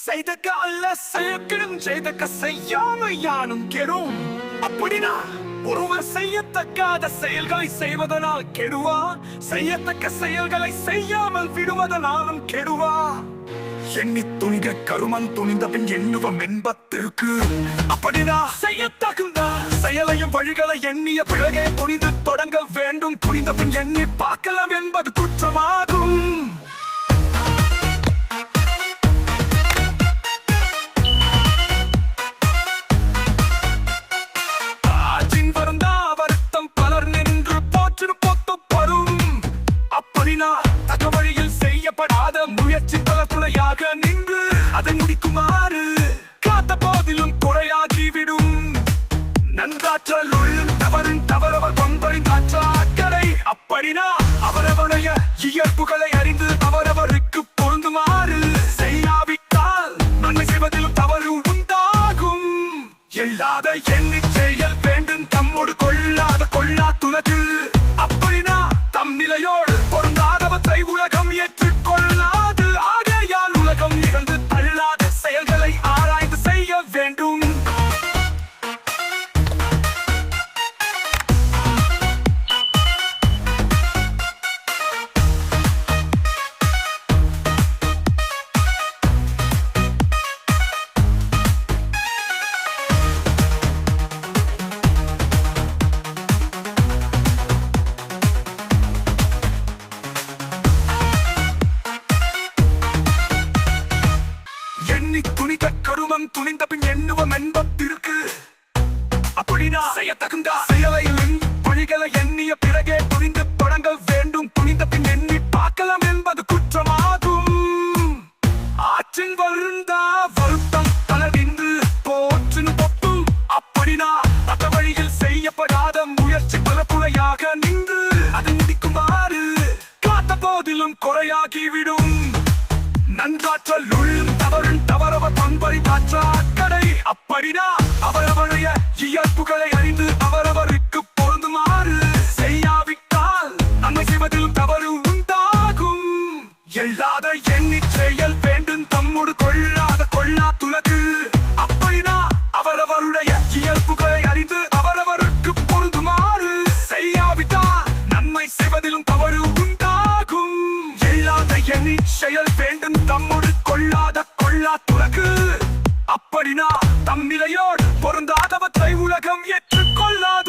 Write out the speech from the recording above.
செய்தக்க அல்ல செய்யக்கிடும் செய்தக்க செய்யாம யானும் கெடும். அப்படினா ஒருவர் செய்யத்தக்காத செயல்களை செய்வதனால் கெடுவா, செய்யத்தக்க செயல்களை செய்யாமல் விடுவதனாலும் கெடுவா. எண்ணி துணிக கருமன் துணிந்த பின் எண்ணுவம் என்பத்திற்கு. அப்படினா செய்யத்தகுந்த செயலையும் வழிகளை எண்ணிய பிறகே துணிந்து தொடங்க வேண்டும். துணிந்த பின் எண்ணி பார்க்கலாம் என்பது குற்றமாகும். தக்க வழியில் செய்யப்படாத முயற்சி பல துணையாக நின்று அதை முடிக்குமாறு காத்த போதிலும் குறையாகிவிடும். நன்றாற்றல் உள்ளும் தவறும் தவறவர் பண்பறிந்த அக்கறை. அப்படினா அவரவருடைய இயல்புகளை அறிந்து அவரவருக்கு பொருந்துமாறு செய்யாவிட்டால் நன்மை செய்வதிலும் தவறு உண்டாகும். எல்லாத எண்ணி செயல் வேண்டும் தம்மோடு கொள்ளாத கொள்ளா துணக்கு. அப்படினா தம் நிலையோடு பொருந்தாதவற்றை உலகம் ஏற்றுக்கொள்ளாது. ஆகையால் உலகம் நிகழ்ந்து தள்ளாத செயல்களை ஆராய்ந்து செய்ய வேண்டும். துணிக கருமம் துணிந்த பின் எண்ணுவம் என்பத்திற்கு. அப்படினா செய்யத்தகுந்த செயலையும் வழிகளை எண்ணிய பிறகே துணிந்து தொடங்க வேண்டும். துணிந்த பின் எண்ணி பார்க்கலாம் என்பது குற்றமாகும். ஆற்றின் வருந்தா வருத்தம் தளர்ந்து போற்றின் பொப்பும். அப்படினா தக்க வழியில் செய்யப்படாத முயற்சி பல குறையாக நின்று அதை முடிக்குமாறு காத்த போதிலும் குறையாகிவிடும். நன்றாற்றல் உள்ளும் தவறும் தவறவர் பண்பறிந்த அக்கறை. அப்படினா அவரவருடைய இயல்புகளை அறிந்து அவரவருக்கு பொருந்துமாறு செய்யாவிட்டால் நன்மை செய்வதிலும் தவறு உண்டாகும். எல்லாத எண்ணி செயல் வேண்டும் தம்மோடு கொள்ளாத கொள்ளா துணக்கு. அப்படினா அவரவருடைய இயல்புகளை அறிந்து அவரவருக்கு பொருந்துமாறு செய்யாவிட்டால் நன்மை செய்வதிலும் தவறு உண்டாகும். எல்லாத எண்ணி செயல் வேண்டும் தம்மோடு கொள்ளாத கொள்ளா துறக்கு. அப்படினா தம் நிலையோடு பொருந்தாதவற்றை உலகம் ஏற்றுக்கொள்ளாது.